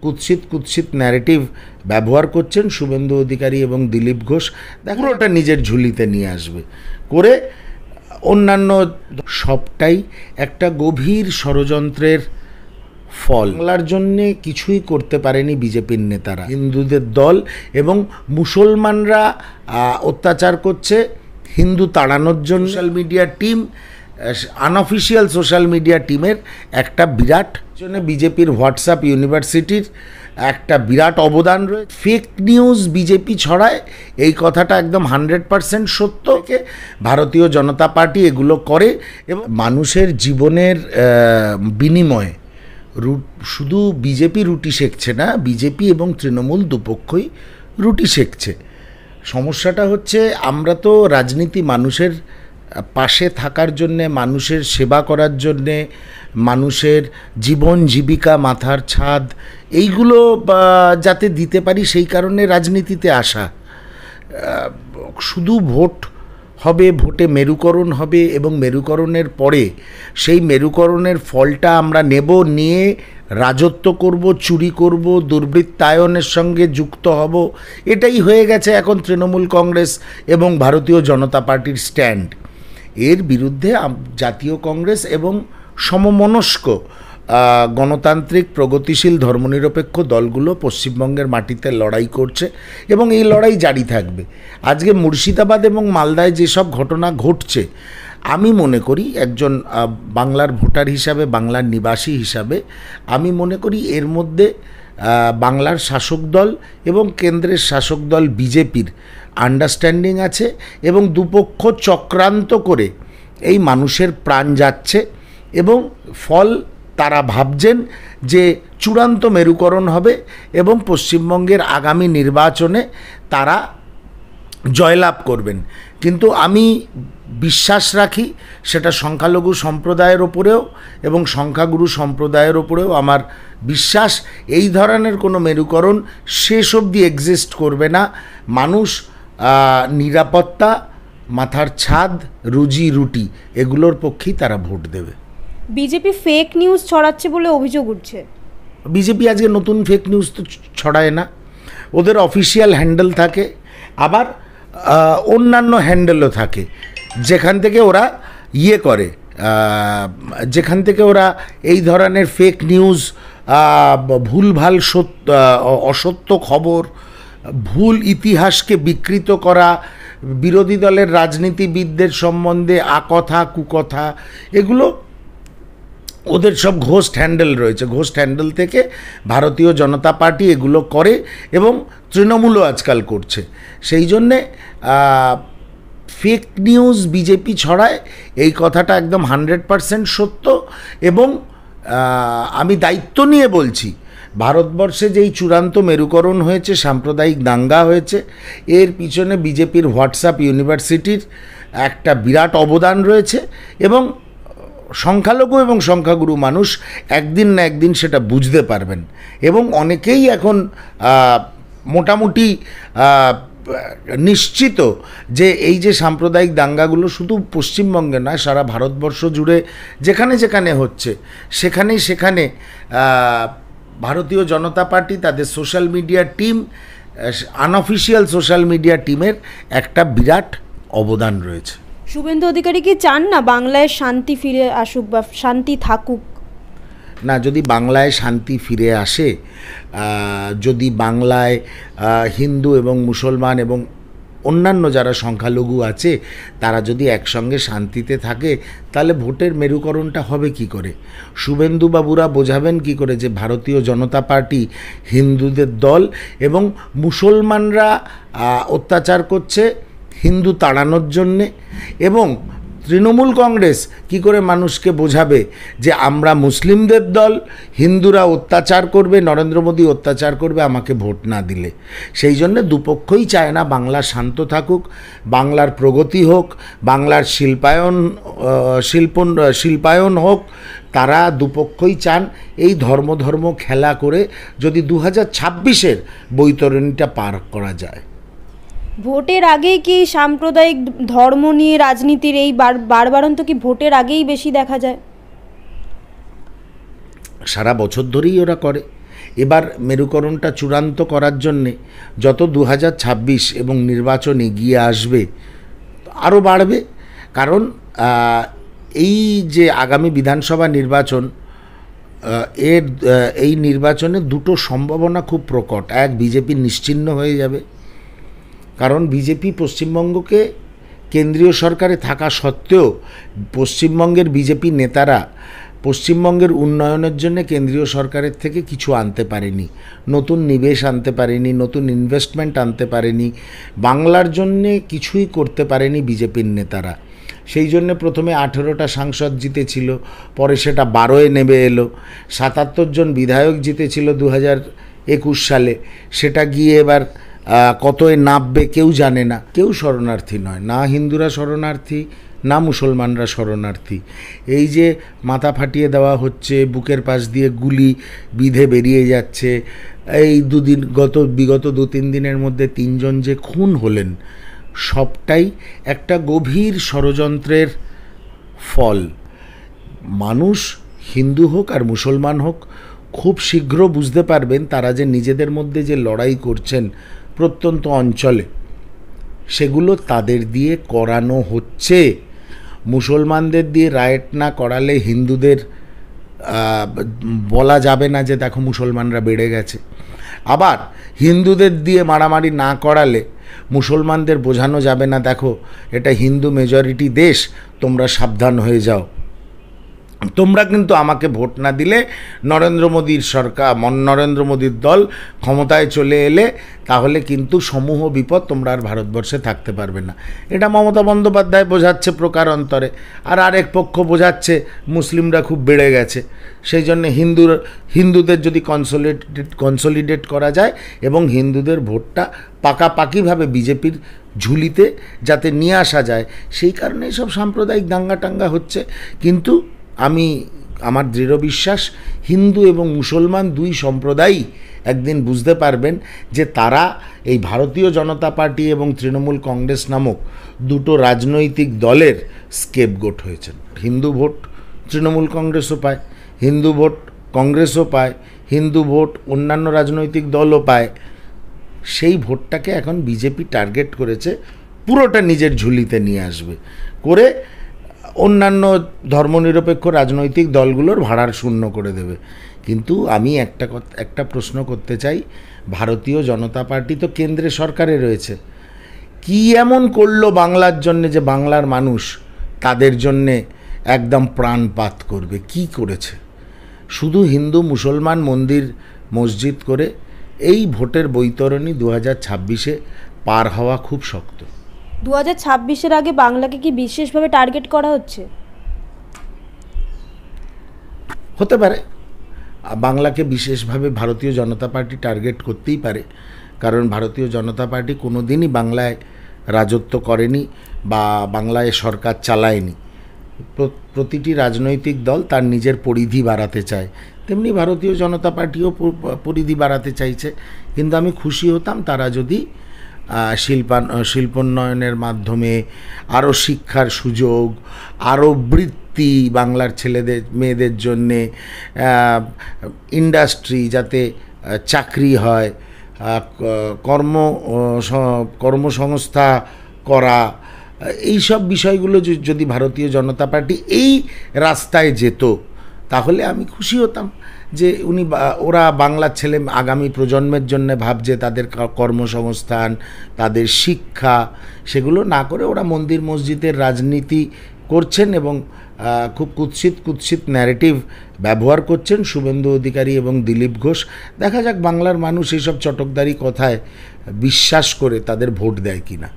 কুৎসিত কুৎসিত ন্যারেটিভ ব্যবহার করছেন শুভেন্দু অধিকারী এবং দিলীপ ঘোষ। দেখুন, ওটা নিজের ঝুলিতে নিয়ে আসবে করে অন্যান্য সবটাই একটা গভীর ষড়যন্ত্রের ফল। বাংলার জন্যে কিছুই করতে পারেনি বিজেপির নেতারা। হিন্দুদের দল এবং মুসলমানরা অত্যাচার করছে, হিন্দু তাড়ানোর জন্য social media team, unofficial social media টিমের একটা বিরাট জন্য বিজেপির হোয়াটসঅ্যাপ ইউনিভার্সিটির একটা বিরাট অবদান রয়েছে। ফেক নিউজ বিজেপি ছড়ায়, এই কথাটা একদম 100% সত্য। ভারতীয় জনতা পার্টি এগুলো করে এবং মানুষের জীবনের বিনিময়ে শুধু বিজেপি রুটি সেঁকছে না, বিজেপি এবং তৃণমূল দুপক্ষই রুটি সেঁকছে। সমস্যাটা হচ্ছে, আমরা তো রাজনীতি মানুষের পাশে থাকার জন্যে, মানুষের সেবা করার জন্যে, মানুষের জীবন জীবিকা, মাথার ছাদ এইগুলো যাতে দিতে পারি সেই কারণে রাজনীতিতে আসা। শুধু ভোট হবে, ভোটে মেরুকরণ হবে এবং মেরুকরণের পরে সেই মেরুকরণের ফলটা আমরা নেব, নিয়ে রাজত্ব করব, চুরি করব, দুর্বৃত্তায়নের সঙ্গে যুক্ত হব। এটাই হয়ে গেছে এখন তৃণমূল কংগ্রেস এবং ভারতীয় জনতা পার্টির স্ট্যান্ড। এর বিরুদ্ধে জাতীয় কংগ্রেস এবং সমমনস্ক গণতান্ত্রিক প্রগতিশীল ধর্মনিরপেক্ষ দলগুলো পশ্চিমবঙ্গের মাটিতে লড়াই করছে এবং এই লড়াই জারি থাকবে। আজকে মুর্শিদাবাদ এবং মালদায় যেসব ঘটনা ঘটছে, আমি মনে করি একজন বাংলার ভোটার হিসাবে, বাংলার নিবাসী হিসাবে আমি মনে করি এর মধ্যে বাংলার শাসক দল এবং কেন্দ্রের শাসক দল বিজেপির আন্ডারস্ট্যান্ডিং আছে এবং দুপক্ষ চক্রান্ত করে এই মানুষের প্রাণ যাচ্ছে এবং ফল তারা ভাবছেন যে চূড়ান্ত মেরুকরণ হবে এবং পশ্চিমবঙ্গের আগামী নির্বাচনে তারা জয়লাভ করবেন। কিন্তু আমি বিশ্বাস রাখি, সেটা সংখ্যালঘু সম্প্রদায়ের ওপরেও এবং সংখ্যাগুরু সম্প্রদায়ের ওপরেও আমার বিশ্বাস, এই ধরনের কোনো মেরুকরণ শেষ অবধি এক্সিস্ট করবে না। মানুষ নিরাপত্তা, মাথার ছাদ, রুজি রুটি এগুলোর পক্ষেই তারা ভোট দেবে। বিজেপি ফেক নিউজ ছড়াচ্ছে বলে অভিযোগ উঠছে। বিজেপি আজকে নতুন ফেক নিউজ তো ছড়ায় না, ওদের অফিসিয়াল হ্যান্ডেল থাকে, আবার অন্যান্য হ্যান্ডেলও থাকে যেখান থেকে ওরা করে, যেখান থেকে ওরা এই ধরনের ফেক নিউজ, ভুলভাল অসত্য খবর, ভুল ইতিহাসকে বিকৃত করা, বিরোধী দলের রাজনীতিবিদদের সম্বন্ধে আকথা কুকথা, এগুলো ওদের সব ঘোস্ট হ্যান্ডেল রয়েছে। ঘোস্ট হ্যান্ডেল থেকে ভারতীয় জনতা পার্টি এগুলো করে এবং তৃণমূলও আজকাল করছে। সেই জন্যে ফেক নিউজ বিজেপি ছড়ায়, এই কথাটা একদম 100% সত্য এবং আমি দায়িত্ব নিয়ে বলছি, ভারতবর্ষে যেই চূড়ান্ত মেরুকরণ হয়েছে, সাম্প্রদায়িক দাঙ্গা হয়েছে, এর পিছনে বিজেপির হোয়াটসঅ্যাপ ইউনিভার্সিটির একটা বিরাট অবদান রয়েছে এবং সংখ্যালঘু এবং সংখ্যাগুরু মানুষ একদিন না একদিন সেটা বুঝতে পারবেন এবং অনেকেই এখন মোটামুটি নিশ্চিত যে এই যে সাম্প্রদায়িক দাঙ্গাগুলো শুধু পশ্চিমবঙ্গে নয়, সারা ভারতবর্ষ জুড়ে যেখানে যেখানে হচ্ছে সেখানে ভারতীয় জনতা পার্টি তাদের social media team, unofficial social media টিমের একটা বিরাট অবদান রয়েছে। শুভেন্দু অধিকারী কি চান না বাংলায় শান্তি ফিরে আসুক বা শান্তি থাকুক? না, যদি বাংলায় শান্তি ফিরে আসে, যদি বাংলায় হিন্দু এবং মুসলমান এবং অন্যান্য যারা সংখ্যালঘু আছে তারা যদি একসঙ্গে শান্তিতে থাকে, তাহলে ভোটের মেরুকরণটা হবে কি করে? শুভেন্দু বাবুরা বোঝাবেন কি করে যে ভারতীয় জনতা পার্টি হিন্দুদের দল এবং মুসলমানরা অত্যাচার করছে হিন্দু তাড়ানোর জন্যে, এবং তৃণমূল কংগ্রেস কি করে মানুষকে বোঝাবে যে আমরা মুসলিমদের দল, হিন্দুরা অত্যাচার করবে, নরেন্দ্র মোদী অত্যাচার করবে আমাকে ভোট না দিলে? সেই জন্য দুপক্ষই চায় না বাংলা শান্ত থাকুক, বাংলার প্রগতি হোক, বাংলার শিল্পায়ন হোক। তারা দুপক্ষই চান এই ধর্ম খেলা করে যদি 2026-এর বৈতরণীটা পার করা যায়। ভোটের আগেই কি সাম্প্রদায়িক ধর্ম নিয়ে রাজনীতির এই বাড়বাড়ন্ত কি ভোটের আগেই বেশি দেখা যায়? সারা বছর ধরেই ওরা করে। এবার মেরুকরণটা চূড়ান্ত করার জন্যে যত 2026 এবং নির্বাচন এগিয়ে আসবে আরও বাড়বে। কারণ এই যে আগামী বিধানসভা নির্বাচন, এই নির্বাচনে দুটো সম্ভাবনা খুব প্রকট। এক, বিজেপি নিশ্চিহ্ন হয়ে যাবে, কারণ বিজেপি পশ্চিমবঙ্গকে কেন্দ্রীয় সরকারে থাকা সত্ত্বেও পশ্চিমবঙ্গের বিজেপি নেতারা পশ্চিমবঙ্গের উন্নয়নের জন্য কেন্দ্রীয় সরকারের থেকে কিছু আনতে পারেনি, নতুন নিবেশ আনতে পারেনি, নতুন ইনভেস্টমেন্ট আনতে পারেনি, বাংলার জন্যে কিছুই করতে পারেনি বিজেপির নেতারা। সেই জন্য প্রথমে 18টা সাংসদ জিতেছিল, পরে সেটা 12-এ নেমে এলো। 77 জন বিধায়ক জিতেছিল 2021 সালে, সেটা গিয়ে এবার কতই নামবে কেউ জানে না। কেউ শরণার্থী নয়, না হিন্দুরা শরণার্থী, না মুসলমানরা শরণার্থী। এই যে মাথা ফাটিয়ে দেওয়া হচ্ছে, বুকের পাশ দিয়ে গুলি বিধে বেরিয়ে যাচ্ছে, এই বিগত 2-3 দিনের মধ্যে 3 জন যে খুন হলেন, সবটাই একটা গভীর ষড়যন্ত্রের ফল। মানুষ হিন্দু হোক আর মুসলমান হোক খুব শীঘ্র বুঝতে পারবেন তারা যে নিজেদের মধ্যে যে লড়াই করছেন প্রত্যন্ত অঞ্চলে, সেগুলো তাদের দিয়ে করানো হচ্ছে। মুসলমানদের দিয়ে রাইট না করালে হিন্দুদের বলা যাবে না যে দেখো মুসলমানরা বেড়ে গেছে। আবার হিন্দুদের দিয়ে মারামারি না করালে মুসলমানদের বোঝানো যাবে না দেখো এটা হিন্দু মেজরিটি দেশ, তোমরা সাবধান হয়ে যাও। তোমরা কিন্তু আমাকে ভোট না দিলে নরেন্দ্র মোদীর সরকার, নরেন্দ্র মোদীর দল ক্ষমতায় চলে এলে তাহলে কিন্তু সমূহ বিপদ, তোমরা আর ভারতবর্ষে থাকতে পারবে না। এটা মমতা বন্দ্যোপাধ্যায় বোঝাচ্ছে প্রকারান্তরে, আর আরেক পক্ষ বোঝাচ্ছে মুসলিমরা খুব বেড়ে গেছে, সেই জন্য হিন্দুদের যদি কনসলিডেট করা যায় এবং হিন্দুদের ভোটটা পাকাপাকিভাবে বিজেপির ঝুলিতে যাতে নিয়ে আসা যায়, সেই কারণে সব সাম্প্রদায়িক দাঙ্গা টাঙ্গা হচ্ছে। কিন্তু আমার দৃঢ় বিশ্বাস হিন্দু এবং মুসলমান দুই সম্প্রদায়ই একদিন বুঝতে পারবেন যে তারা এই ভারতীয় জনতা পার্টি এবং তৃণমূল কংগ্রেস নামক দুটো রাজনৈতিক দলের স্কেপগোট হয়েছেন। হিন্দু ভোট তৃণমূল কংগ্রেসও পায়, হিন্দু ভোট কংগ্রেসও পায়, হিন্দু ভোট অন্যান্য রাজনৈতিক দলও পায়। সেই ভোটটাকে এখন বিজেপি টার্গেট করেছে, পুরোটা নিজের ঝুলিতে নিয়ে আসবে করে অন্যান্য ধর্মনিরপেক্ষ রাজনৈতিক দলগুলোর ভাড়ার শূন্য করে দেবে। কিন্তু আমি একটা প্রশ্ন করতে চাই, ভারতীয় জনতা পার্টি তো কেন্দ্রে সরকারে রয়েছে, কি এমন করলো বাংলার জন্যে যে বাংলার মানুষ তাদের জন্যে একদম প্রাণপাত করবে? কি করেছে? শুধু হিন্দু মুসলমান মন্দির মসজিদ করে এই ভোটের বৈতরণী 2026-এ পার হওয়া খুব শক্ত। 2026-এর আগে বাংলাকে কি বিশেষভাবে টার্গেট করা হচ্ছে? হতে পারে বাংলাকে বিশেষভাবে ভারতীয় জনতা পার্টি টার্গেট করতেই পারে, কারণ ভারতীয় জনতা পার্টি কোনো দিনই বাংলায় রাজত্ব করেনি বা বাংলায় সরকার চালায়নি। প্রতিটি রাজনৈতিক দল তার নিজের পরিধি বাড়াতে চায়, তেমনি ভারতীয় জনতা পার্টিও পরিধি বাড়াতে চাইছে। কিন্তু আমি খুশি হতাম তারা যদি শিল্পোন্নয়নের মাধ্যমে আরও শিক্ষার সুযোগ, আরও বৃত্তি বাংলার ছেলেদের মেয়েদের জন্যে, ইন্ডাস্ট্রি যাতে চাকরি হয়, কর্মসংস্থা করা, এই সব বিষয়গুলো যদি ভারতীয় জনতা পার্টি এই রাস্তায় যেত তাহলে আমি খুশি হতাম যে ওরা বাংলার ছেলে আগামী প্রজন্মের জন্য ভাবছে, তাদের কর্মসংস্থান, তাদের শিক্ষা, সেগুলো না করে ওরা মন্দির মসজিদের রাজনীতি করছেন এবং খুব কুৎসিত ন্যারেটিভ ব্যবহার করছেন শুভেন্দু অধিকারী এবং দিলীপ ঘোষ। দেখা যাক বাংলার মানুষ এইসব চটকদারি কথায় বিশ্বাস করে তাদের ভোট দেয় কিনা।